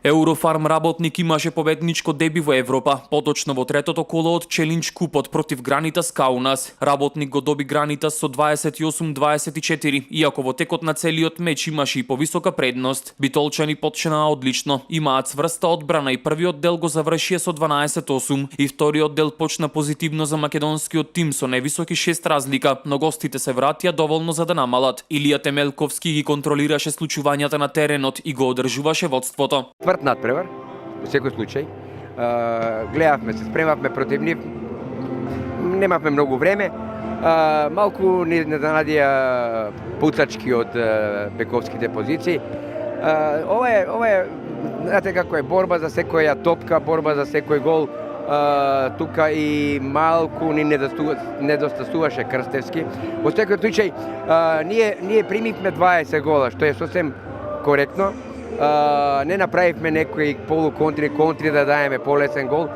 Eurofarm работник имаше победничко деби во Европа, поточно во третото коло од Челлендж купот против Гранитас Каунас. Работник го доби Гранитас со 28-24, иако во текот на целиот меч имаше и повисока предност. Битолчани почнаа одлично, имаат цврста одбрана и првиот дел го завршија со 12-8 и вториот дел почна позитивно за македонскиот тим со невисоки 6 разлика, но гостите се вратија доволно за да намалат. Илија Темелковски ги контролираше случувањата на теренот и го одржуваше водството. Тврд надпревар, во секој случај. Гледавме се, спремавме против нив, немавме многу време. Малку не занадија пуцачки од бековските позиции. Ова е, знаете како е, борба за секоја топка, борба за секој гол. Тука и малку ни недостасуваше Крстевски. Во секој случај, ние примивме 20 гола, што е сосем коректно. Не направивме некои контри да даеме полесен гол.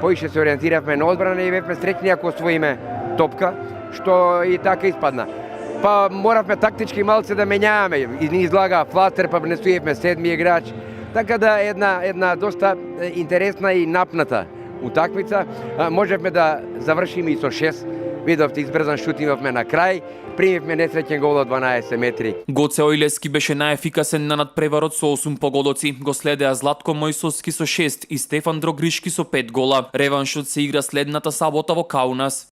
Поише се ориентиравме на одбрана и бевме среќни ако освоиме топка, што и така испадна. Па моравме тактички малце да менјаваме. И ни излага Флатер, па внесувавме седми играч. Така да една доста интересна и напната утакмица. Можевме да завршиме и со 6. Видовте, избрзан шут имавме на крај. Примивме несреќен гол од 12 метри. Гоце Ојлески беше најефикасен на надпреварот со 8 погодоци. Го следеа Златко Мојсовски со 6 и Стефан Дрогришки со 5 гола. Реваншот се игра следната сабота во Каунас.